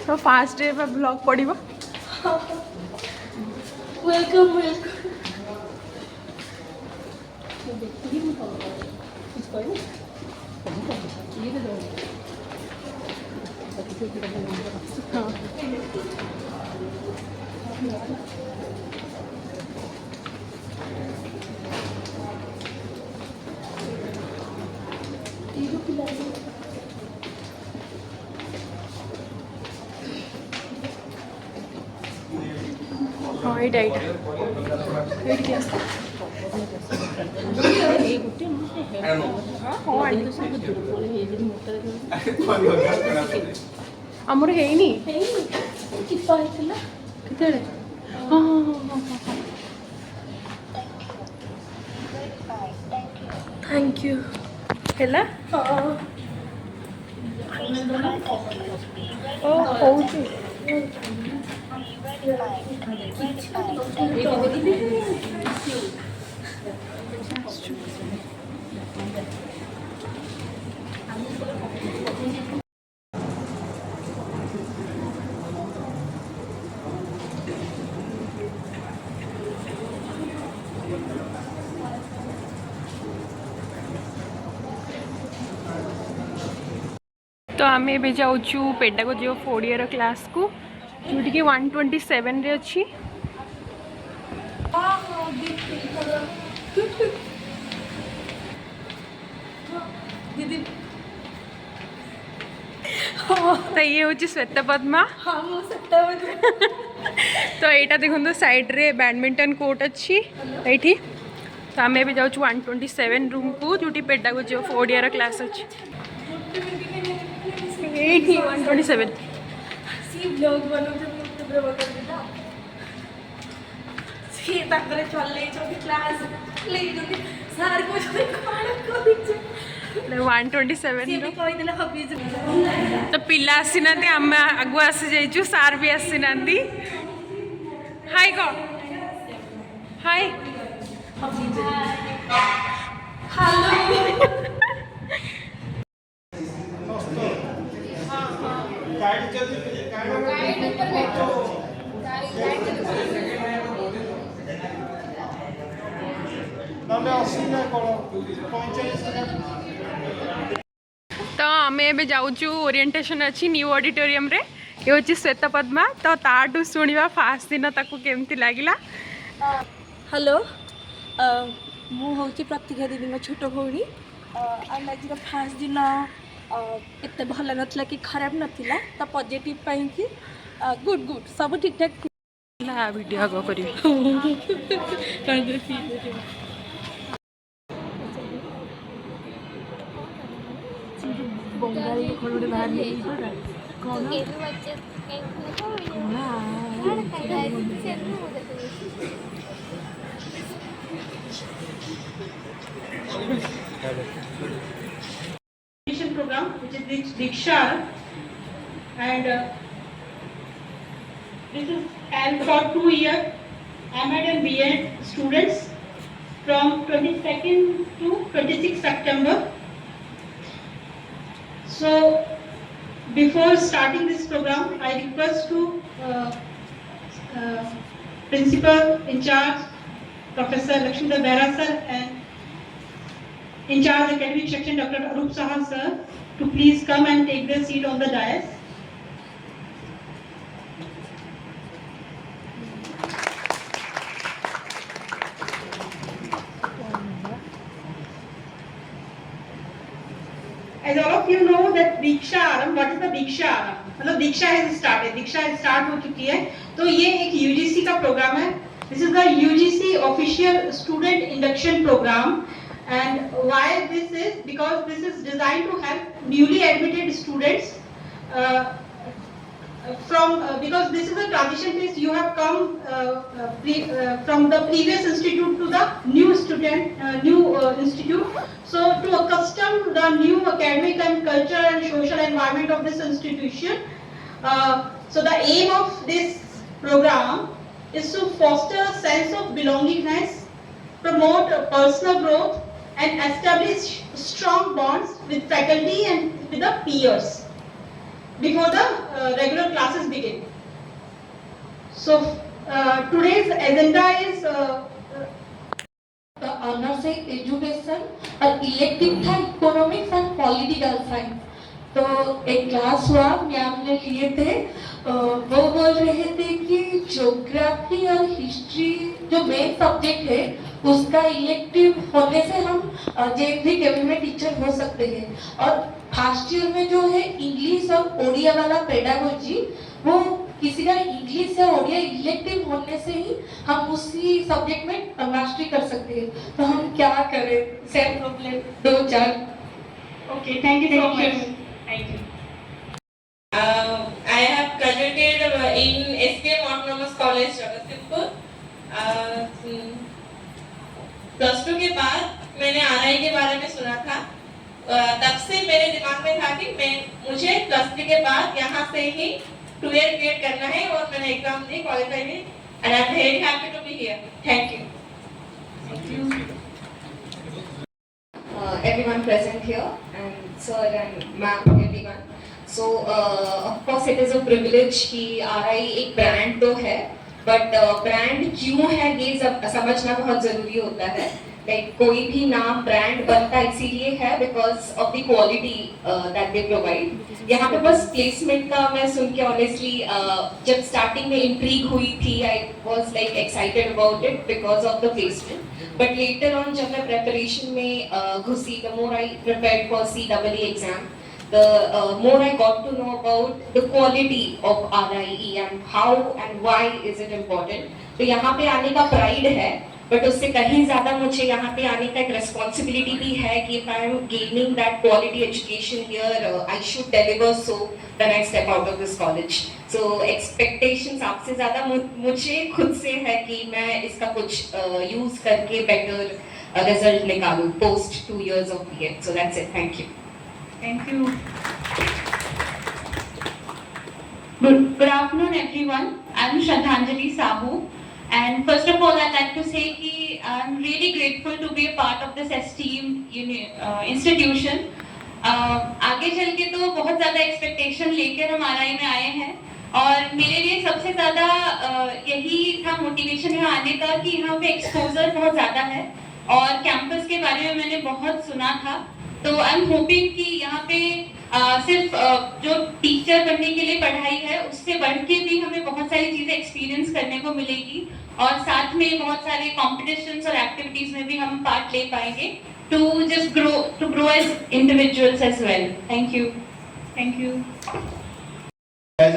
तो fast day blog पड़ो welcome welcome हाँ ये डाइट आमर है थैंक यू है ओ होची तो आम ए जाऊँ पेडागोजी ऑफ ओडिया क्लास को जोटी कि 127 रे अच्छी तो ये हूँ श्वेत पद्मा तो यहाँ देखो साइड रे बैडमिंटन कोर्ट अच्छी ये तो आम भी जाऊँ 127 रूम को जोटी पेडागोजी ऑफ ओडिया क्लास अच्छी 127 127 तो पिला आसी ना आम आगु आसी जाइचु सार भी आसी ना हाय को हाय तो आम ए जाऊँ ओरिएंटेशन अच्छी न्यू ऑडिटोरियम रे ये हूँ श्वेत पद्मा तो ताठू शुणा फास्ट दिन ताकू केमती लगिला हेलो मु हूँ प्रतिज्ञा दीदी छोट भौणी आज फास्ट दिन एत भल नाला कि खराब नाला तो पॉजिटिव कि गुड गुड सब ठीक ठाक वीडियो आग कर बंगाली खड़े बाहर program which is Diksha and this is and for 2 years M.Ed and B.Ed students from 22nd to 26th September. So before starting this program I request to Principal in charge Professor Lakshmidhar Behra sir and in charge academic section Dr. Arup Saha sir to please come and take their seat on the dais. As all of you know that Diksha Aram, what is the Diksha Aram? मतलब Diksha has started, Diksha has start हो चुकी है तो ये एक UGC का programme है. This is the UGC official student induction program. And why this is? Because this is designed to help newly admitted students because this is a transition phase. You have come from the previous institute to the new institute. So to accustom the new academic and cultural and social environment of this institution. So the aim of this program is to foster a sense of belongingness promote personal growth, and establish strong bonds with faculty and with the peers before the regular classes begin. So today's agenda is the honors in education और elective था economics and political science. तो एक class हुआ ma'am ने लिए थे, वो बोल रहे थे कि ज्योग्राफी और हिस्ट्री जो मेन सब्जेक्ट है उसका इलेक्टिव होने से हम जेएनवी केवी में टीचर हो सकते हैं। और फर्स्ट ईयर में जो है इंग्लिश और ओडिया वाला पेडागोजी, वो किसी का इंग्लिश या ओडिया इलेक्टिव होने से ही हम उसी सब्जेक्ट में मास्टरी कर सकते हैं। तो हम क्या करें, सेम प्रॉब्लम दो चार। okay. Thank you so much. Thank you. I have graduated in SPM Autonomous College, Jagatsinghpur. Plus two के बाद मैंने आरआई के बारे में सुना था। तब से मेरे दिमाग में था कि मुझे प्लस थ्री के बाद यहाँ से ही 2 year बीएड करना है, और मैंने एग्जाम दी, क्वालिफाई हुई, and I am very happy to be here. Thank you. Everyone present here, and sir and ma'am, everyone. So of course it is a privilege कि RI एक brand तो है, but brand क्यों है ये समझना बहुत जरूरी होता है। Like कोई भी नाम brand बनता इसीलिए है because of the quality that they provide। यहाँ पे बस placement का मैं सुन के honestly जब starting में intrigue हुई थी, I was like excited about it because of the placement। But later on जब मैं preparation में घुसी, the more I prepared for CEE exam, the more I got to know about the quality of RIE and how and why is it important। तो यहाँ पे आने का pride है, but उससे कहीं ज़्यादा मुझे यहाँ पे आने का एक responsibility भी है कि if I am gaining that quality education here, I should deliver so when I step out of this college। So expectations आपसे ज़्यादा मुझे खुद से है कि मैं इसका कुछ use करके better result निकालूँ post 2 years of BEd। So that's it. Thank you. Thank you. Good afternoon, everyone. I'm Shraddhanjali Sahu, and first of all, I'd like to say that I'm really grateful to be a part of this esteemed institution. आगे चल के तो बहुत ज़्यादा expectation लेकर हम RI में आए हैं, और मेरे लिए सबसे ज़्यादा यही था मोटिवेशन यहाँ आने का कि यहाँ पे एक्सपोजर बहुत ज़्यादा है, और कैंपस के बारे में मैंने बहुत सुना था। तो आई एम होपिंग कि यहाँ पे सिर्फ जो टीचर बनने के लिए पढ़ाई है उससे बढ़ के भी हमें बहुत सारी चीज़ें एक्सपीरियंस करने को मिलेगी, और साथ में बहुत सारे कॉम्पिटिशन्स और एक्टिविटीज़ में भी हम पार्ट ले पाएंगे to just grow as individuals as well. Thank you. Thank you. As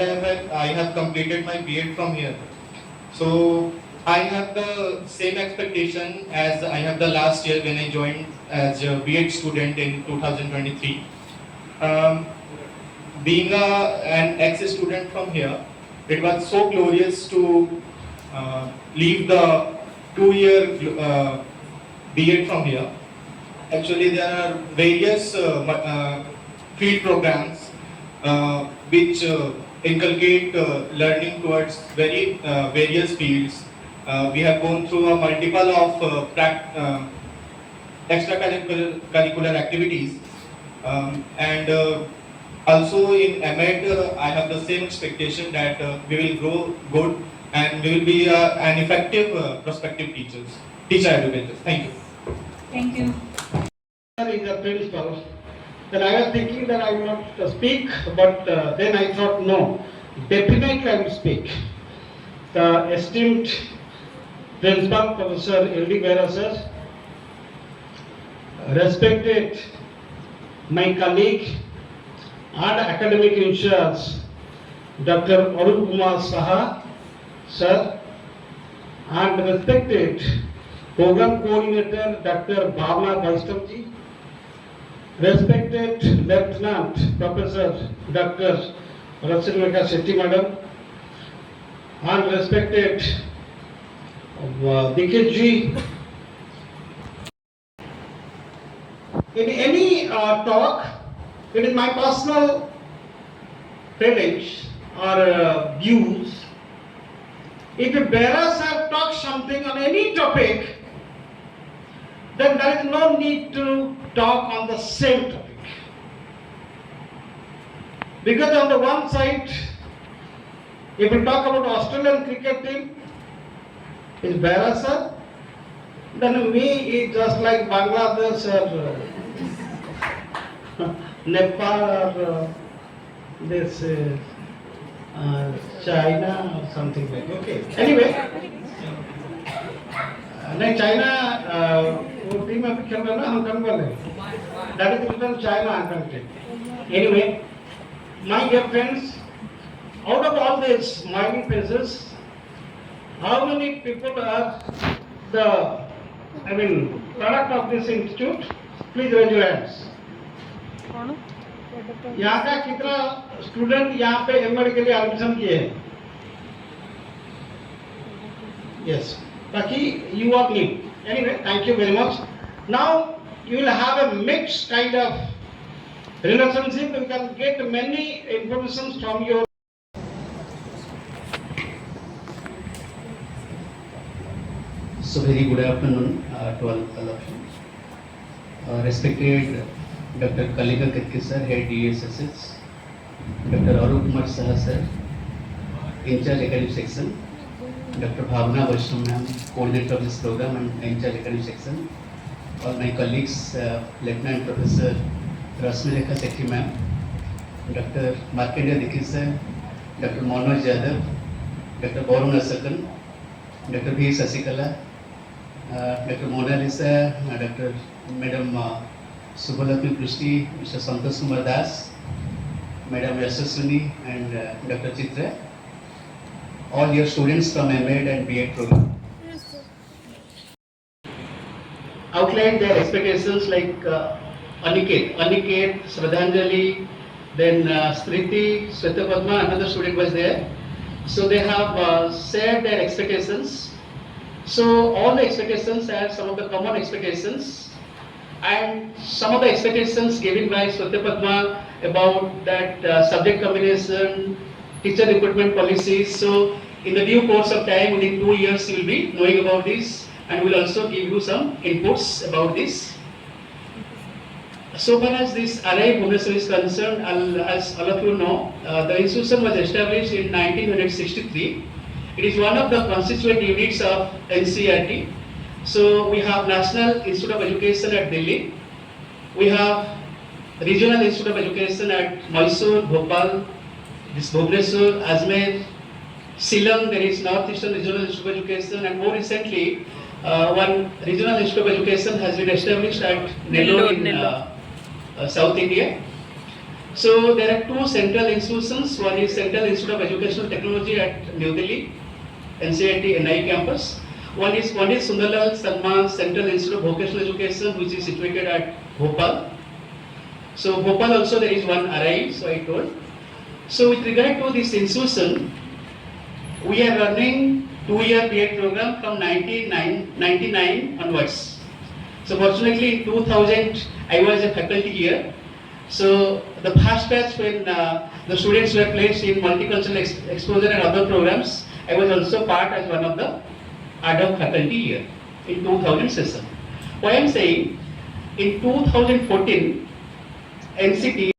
I have completed my BEd from here, so I have the same expectation as I have the last year when I joined as a BEd student in 2023. Being an ex-student from here, it was so glorious to leave the 2-year BEd from here. Actually, there are various field programs which inculcate learning towards various fields. We have gone through a multiple of extracurricular activities, and also in MEd I have the same expectation that we will grow good and we will be an effective prospective teacher educators. Thank you. Thank you. In the principal, then I was thinking that I will not speak, but then I thought no, definitely I will speak. The esteemed principal, Professor L.D. Bera sir, respected my colleague and academic in charge, Dr. Arun Kumar Saha sir, and respected program coordinator, Dr. Bhavna Vaishnav ji, respected Lieutenant Professor Dr. Rachinamika Shetty Madam, and respected Dikshit ji. In any talk, it is my personal feelings or views. If Bera sir talks something on any topic, then there is no need to talk on the same topic. Because on the one side, if you talk about Australian cricket team, is Barasa, then me is just like Bangladesh or Nepal or this China or something like. Okay. Anyway, नहीं China वो team अभी खेल रहा है ना Hong Kong वाले. That is written China Hong team. Anyway, my dear friends, out of all these smiling faces, how many people are the, product of this institute? Please raise your hands. यहाँ का कितना student यहाँ पे MEd के लिए admission किए हैं? Yes. Baki, you are new. Anyway, thank you very much. Now you will have a mixed kind of relationship. You can get many information from your. So very good afternoon to all of you. Respected Dr. Kalika Ketke sir, Head DSSS, Dr. Arup Kumar Saha sir, in charge academic section, Dr. Bhavna Vaishnav ma'am, coordinator of this program and in charge academic section, all my colleagues, Lieutenant Professor Rasmilekha Sekhi ma'am, Dr. Markandeya Dikshit sir, Dr. Manoj Yadav, Dr. Varun Asakan, Dr. V. Sasikala, Dr. Mona Lisa, Dr. Madam Subhalakshmi Krishti, Mr. Santosh Kumar Das, Madam Yashaswini and Dr. Chitra, all your students from MAD and B.Ed program. Outline their expectations like Aniket, Shraddhanjali, then Smriti, Swetapadma, another student was there. So they have shared their expectations. So all the expectations are some of the common expectations, and some of the expectations given by Swetapadma about that subject combination, teacher recruitment policies. So in the due course of time, within 2 years, you will be knowing about this, and we will also give you some inputs about this. So far as this RI Bhubaneswar is concerned, as all of you know, the institution was established in 1963. It is one of the constituent units of NCERT. So we have National Institute of Education at Delhi. We have Regional Institute of Education at Mysore, Bhopal, this Bhubaneswar, Ajmer, Shillong. There is North Eastern Regional Institute of Education, and more recently, one Regional Institute of Education has been established at Nellore in South India. So there are two central institutions. One is Central Institute of Educational Technology at New Delhi, NCERT NI campus. One is Sundarlal Sarma Central Institute of Vocational Education, which is situated at Bhopal. So Bhopal also there is one RI, so I told. So with regard to this institution, we are running 2-year B.Ed program from 1999 onwards. So fortunately in 2000 I was a faculty here. So the first batch when the students were placed in multicultural exposure and other programs, I was also part as one of the ad hoc faculty here in 2000 session. What I am saying, in 2014 NCT